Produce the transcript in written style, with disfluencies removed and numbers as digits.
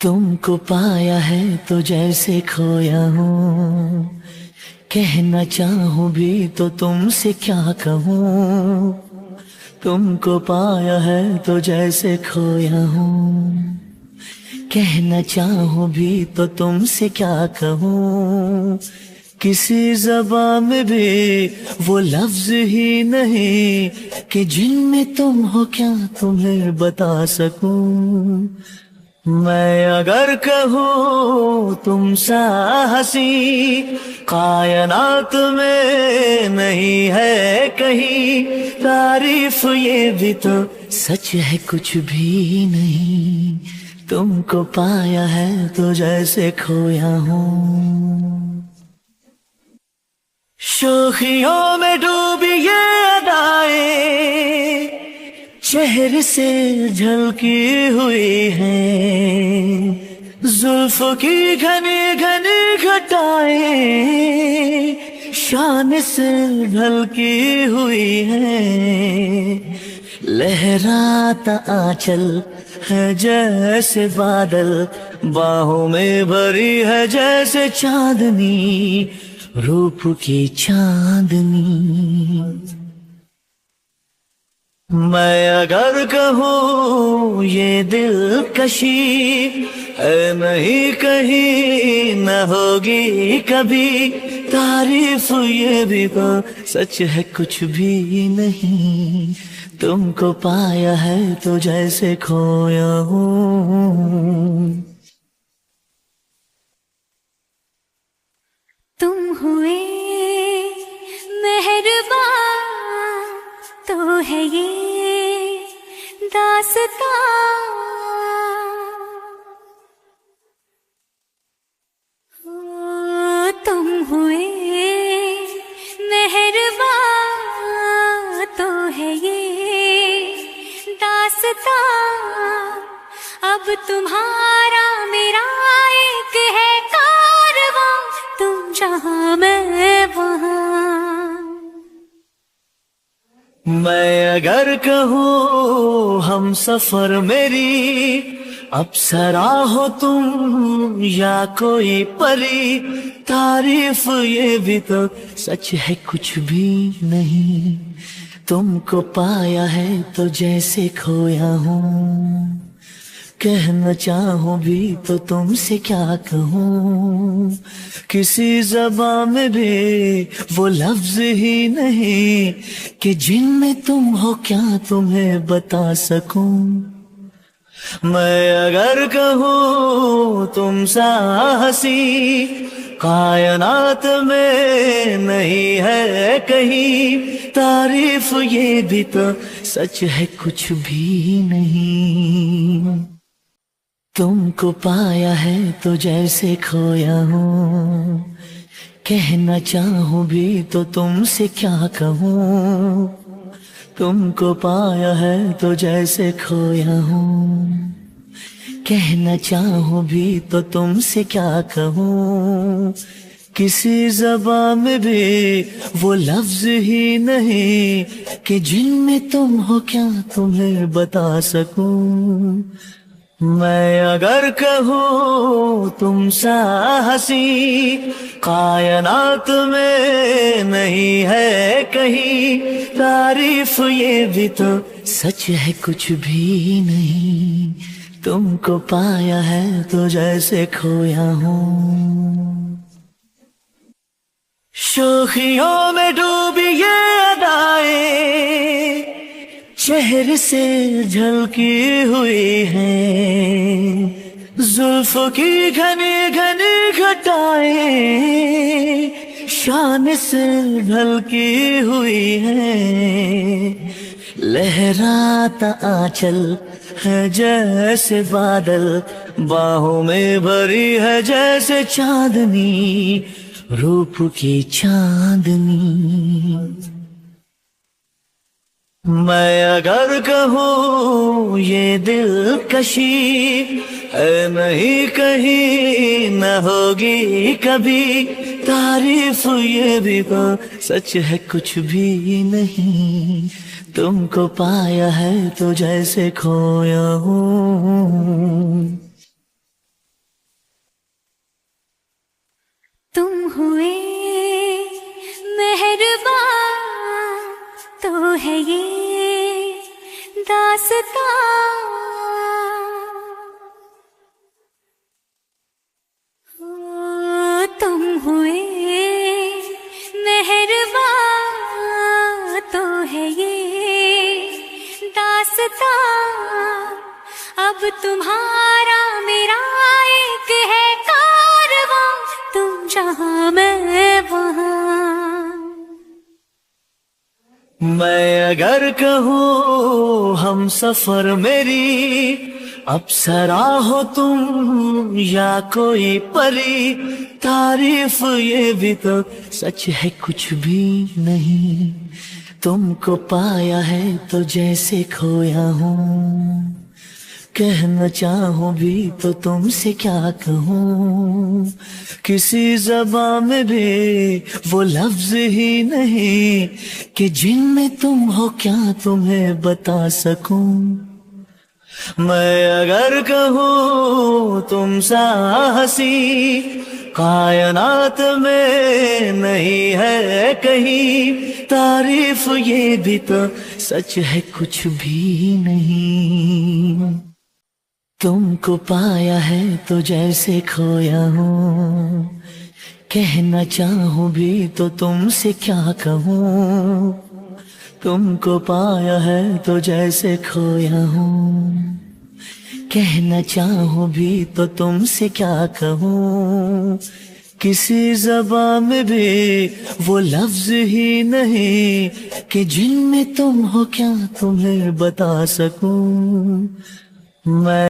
तुमको पाया है तो जैसे खोया हूँ, कहना चाहूँ भी तो तुमसे क्या कहूँ। तुमको पाया है तो जैसे खोया हूँ, कहना चाहूँ भी तो तुमसे क्या कहूँ। किसी ज़बान में भी वो लफ्ज़ ही नहीं कि जिनमें तुम हो क्या तुम्हें बता सकूँ। मैं अगर कहूँ तुम सा हंसी कायनात में नहीं है कहीं, तारीफ ये भी तो सच है कुछ भी नहीं। तुमको पाया है तो जैसे खोया हूँ। शोखियों में डूबी ये अदाएं चेहरे से झलकी हुई है, जुल्फों की घनी घनी घटाएं शान से ढलकी हुई है। लहराता आंचल है जैसे बादल, बाहों में भरी है जैसे चांदनी, रूप की चांदनी। मैं अगर कहूँ ये दिलकशी है नहीं कहीं न होगी कभी, तारीफ ये भी तो सच है कुछ भी नहीं। तुमको पाया है तो जैसे खोया हूँ। तुम हुए मेहरबान तो है ये दास्तां, तुम हुए मेहरबान तो है ये दास्तां। अब तुम्हारा मेरा एक है कारवां, तुम जहां मैं वहां। मैं अगर कहूँ हम सफर मेरी अप्सरा हो तुम या कोई परी, तारीफ ये भी तो सच है कुछ भी नहीं। तुमको पाया है तो जैसे खोया हूँ, कहना चाहूँ भी तो तुमसे क्या कहूँ। किसी ज़बान में भी वो लफ्ज़ ही नहीं कि जिनमें तुम हो क्या तुम्हें बता सकूँ। मैं अगर कहूँ तुम सा हंसी कायनात में नहीं है कहीं, तारीफ ये भी तो सच है कुछ भी नहीं। तुमको पाया है तो जैसे खोया हूँ, कहना चाहूँ भी तो तुमसे क्या कहूँ। तुमको पाया है तो जैसे खोया हूँ, कहना चाहूँ भी तो तुमसे क्या कहूँ। किसी ज़बान में भी वो लफ्ज़ ही नहीं कि जिनमें तुम हो क्या तुम्हें बता सकूँ। मैं अगर कहूँ तुम सा हंसी कायनात में नहीं है कहीं, तारीफ ये भी तो सच है कुछ भी नहीं। तुमको पाया है तो जैसे खोया हूँ। शोखियों में डूबी ये अदाएं चेहरे से झलकी हुई है, जुल्फों की घनी घनी घटाएं शान से ढलकी हुई है। लहराता आंचल है जैसे बादल, बाहों में भरी है जैसे चांदनी, रूप की चांदनी। मैं अगर कहूँ ये दिलकशी है नहीं कहीं न होगी कभी, तारीफ ये भी तो सच है कुछ भी नहीं। तुमको पाया है तो जैसे खोया हूँ। जहाँ मैं वहाँ। मैं अगर कहूँ हम सफर मेरी अप्सरा हो तुम या कोई परी, तारीफ ये भी तो सच है कुछ भी नहीं, तुमको पाया है तो जैसे खोया हूँ, कहना चाहूँ भी तो तुमसे क्या कहूँ, किसी ज़बान में भी वो लफ्ज़ ही नहीं कि जिनमें तुम हो क्या तुम्हें बता सकूं। मैं अगर कहूँ तुम सा हंसी कायनात में नहीं है कहीं, तारीफ ये भी तो सच है कुछ भी नहीं, तुमको पाया है तो जैसे खोया हूँ, कहना चाहूँ भी तो तुमसे क्या कहूँ, तुमको पाया है तो जैसे खोया हूँ, कहना चाहूँ भी तो तुमसे क्या कहूँ, किसी ज़बान में भी वो लफ्ज़ ही नहीं कि जिनमें तुम हो क्या तुम्हें बता सकूँ। मैं